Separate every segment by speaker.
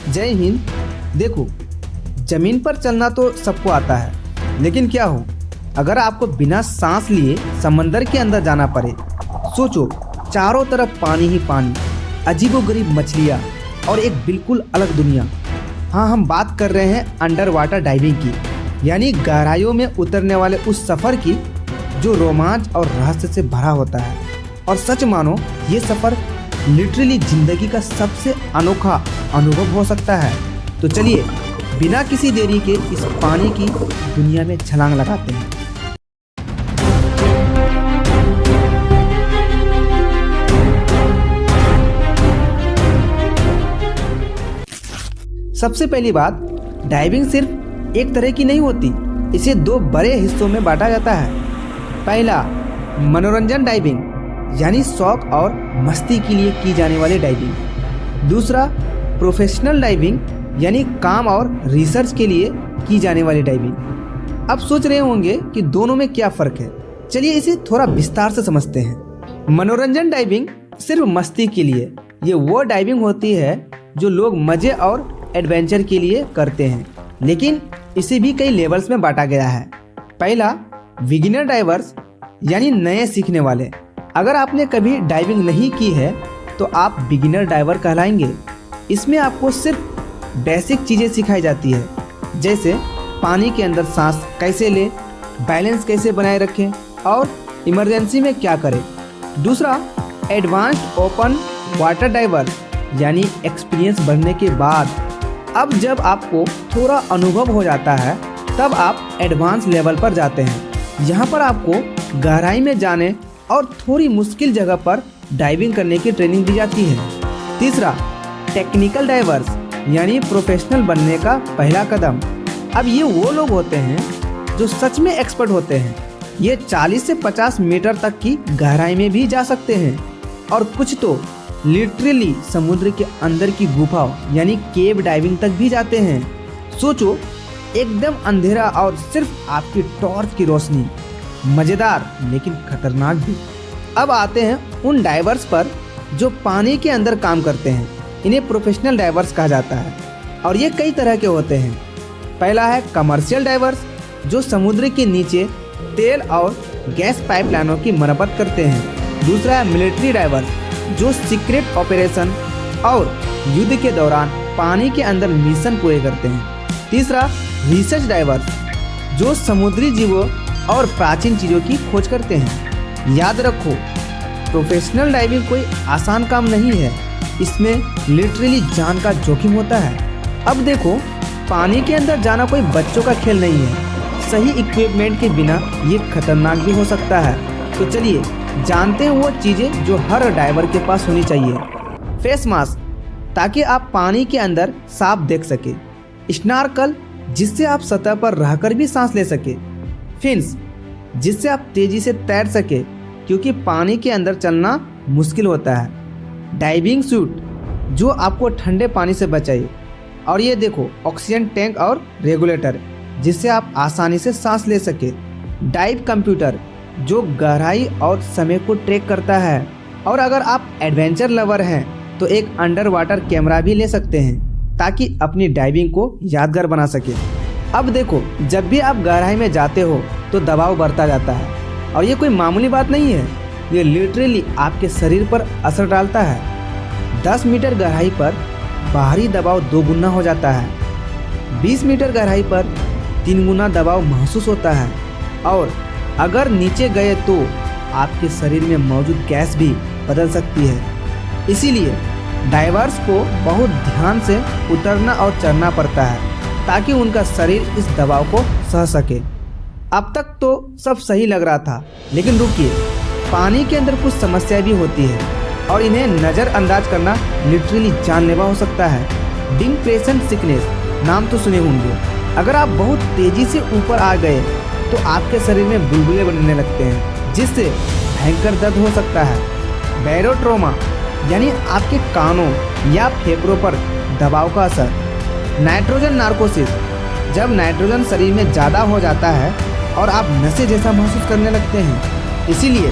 Speaker 1: जय हिंद। देखो, जमीन पर चलना तो सबको आता है, लेकिन क्या हो अगर आपको बिना सांस लिए समंदर के अंदर जाना पड़े। सोचो, चारों तरफ पानी ही पानी, अजीबोगरीब मछलियाँ और एक बिल्कुल अलग दुनिया। हाँ, हम बात कर रहे हैं अंडर वाटर डाइविंग की, यानी गहराइयों में उतरने वाले उस सफ़र की जो रोमांच और रहस्य से भरा होता है। और सच मानो, ये सफ़र लिटरली ज़िंदगी का सबसे अनोखा अनुभव हो सकता है। तो चलिए, बिना किसी देरी के इस पानी की दुनिया में छलांग लगाते हैं। सबसे पहली बात, डाइविंग सिर्फ एक तरह की नहीं होती, इसे दो बड़े हिस्सों में बांटा जाता है। पहला, मनोरंजन डाइविंग, यानी शौक और मस्ती के लिए की जाने वाली डाइविंग। दूसरा, प्रोफेशनल डाइविंग, यानी काम और रिसर्च के लिए की जाने वाली डाइविंग। अब सोच रहे होंगे कि दोनों में क्या फ़र्क है। चलिए इसे थोड़ा विस्तार से समझते हैं। मनोरंजन डाइविंग सिर्फ मस्ती के लिए, ये वो डाइविंग होती है जो लोग मज़े और एडवेंचर के लिए करते हैं, लेकिन इसे भी कई लेवल्स में बांटा गया है। पहला, बिगिनर डाइवर्स, यानी नए सीखने वाले। अगर आपने कभी डाइविंग नहीं की है तो आप बिगिनर डाइवर कहलाएंगे। इसमें आपको सिर्फ बेसिक चीज़ें सिखाई जाती है, जैसे पानी के अंदर सांस कैसे लें, बैलेंस कैसे बनाए रखें और इमरजेंसी में क्या करें। दूसरा, एडवांस्ड ओपन वाटर डाइवर, यानी एक्सपीरियंस बढ़ने के बाद अब जब आपको थोड़ा अनुभव हो जाता है तब आप एडवांस लेवल पर जाते हैं। यहाँ पर आपको गहराई में जाने और थोड़ी मुश्किल जगह पर डाइविंग करने की ट्रेनिंग दी जाती है। तीसरा, टेक्निकल डाइवर्स, यानी प्रोफेशनल बनने का पहला कदम। अब ये वो लोग होते हैं जो सच में एक्सपर्ट होते हैं। ये 40 से 50 मीटर तक की गहराई में भी जा सकते हैं और कुछ तो लिटरली समुद्र के अंदर की गुफाओं यानी केव डाइविंग तक भी जाते हैं। सोचो, एकदम अंधेरा और सिर्फ आपकी टॉर्च की रोशनी, मज़ेदार लेकिन खतरनाक भी। अब आते हैं उन डाइवर्स पर जो पानी के अंदर काम करते हैं। इन्हें प्रोफेशनल डाइवर्स कहा जाता है और ये कई तरह के होते हैं। पहला है कमर्शियल डाइवर्स, जो समुद्र के नीचे तेल और गैस पाइपलाइनों की मरम्मत करते हैं। दूसरा है मिलिट्री डाइवर्स, जो सीक्रेट ऑपरेशन और युद्ध के दौरान पानी के अंदर मिशन पूरे करते हैं। तीसरा, रिसर्च डाइवर्स, जो समुद्री जीवों और प्राचीन चीज़ों की खोज करते हैं। याद रखो, प्रोफेशनल डाइविंग कोई आसान काम नहीं है, इसमें लिटरली जान का जोखिम होता है। अब देखो, पानी के अंदर जाना कोई बच्चों का खेल नहीं है। सही इक्विपमेंट के बिना ये खतरनाक भी हो सकता है। तो चलिए जानते हैं वो चीज़ें जो हर डाइवर के पास होनी चाहिए। फेस मास्क, ताकि आप पानी के अंदर साफ देख सके। स्नॉर्कल, जिससे आप सतह पर रहकर भी सांस ले सके। फिन्स, जिससे आप तेज़ी से तैर सके क्योंकि पानी के अंदर चलना मुश्किल होता है। डाइविंग सूट, जो आपको ठंडे पानी से बचाए। और ये देखो, ऑक्सीजन टैंक और रेगुलेटर, जिससे आप आसानी से सांस ले सके। डाइव कंप्यूटर, जो गहराई और समय को ट्रैक करता है। और अगर आप एडवेंचर लवर हैं तो एक अंडर वाटर कैमरा भी ले सकते हैं ताकि अपनी डाइविंग को यादगार बना सके। अब देखो, जब भी आप गहराई में जाते हो तो दबाव बढ़ता जाता है और ये कोई मामूली बात नहीं है। ये लिटरली आपके शरीर पर असर डालता है। 10 मीटर गहराई पर बाहरी दबाव 2 गुना हो जाता है। 20 मीटर गहराई पर 3 गुना दबाव महसूस होता है और अगर नीचे गए तो आपके शरीर में मौजूद गैस भी बदल सकती है। इसीलिए डाइवर्स को बहुत ध्यान से उतरना और चढ़ना पड़ता है ताकि उनका शरीर इस दबाव को सह सके। अब तक तो सब सही लग रहा था, लेकिन रुकिए, पानी के अंदर कुछ समस्या भी होती है और इन्हें नज़रअंदाज करना लिटरली जानलेवा हो सकता है। डिप्रेशन सिकनेस, नाम तो सुने होंगे। अगर आप बहुत तेज़ी से ऊपर आ गए तो आपके शरीर में बुलबुले बनने लगते हैं, जिससे भयंकर दर्द हो सकता है। बैरोट्रोमा, यानी आपके कानों या फेफड़ों पर दबाव का असर। नाइट्रोजन नार्कोसिस, जब नाइट्रोजन शरीर में ज़्यादा हो जाता है और आप नशे जैसा महसूस करने लगते हैं। इसीलिए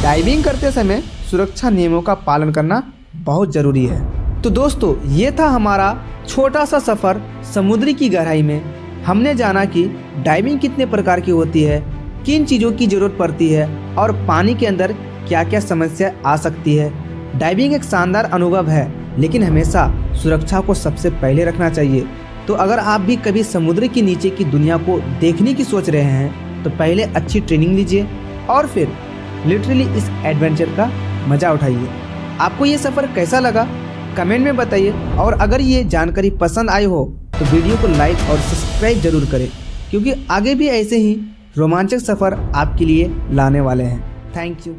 Speaker 1: डाइविंग करते समय सुरक्षा नियमों का पालन करना बहुत ज़रूरी है। तो दोस्तों ये था हमारा छोटा सा सफ़र समुद्र की गहराई में। हमने जाना कि डाइविंग कितने प्रकार की होती है, किन चीज़ों की ज़रूरत पड़ती है और पानी के अंदर क्या क्या समस्या आ सकती है। डाइविंग एक शानदार अनुभव है, लेकिन हमेशा सुरक्षा को सबसे पहले रखना चाहिए। तो अगर आप भी कभी समुद्र के नीचे की दुनिया को देखने की सोच रहे हैं तो पहले अच्छी ट्रेनिंग लीजिए और फिर लिटरली इस एडवेंचर का मज़ा उठाइए। आपको ये सफ़र कैसा लगा कमेंट में बताइए, और अगर ये जानकारी पसंद आई हो तो वीडियो को लाइक और सब्सक्राइब जरूर करें, क्योंकि आगे भी ऐसे ही रोमांचक सफ़र आपके लिए लाने वाले हैं। Thank you.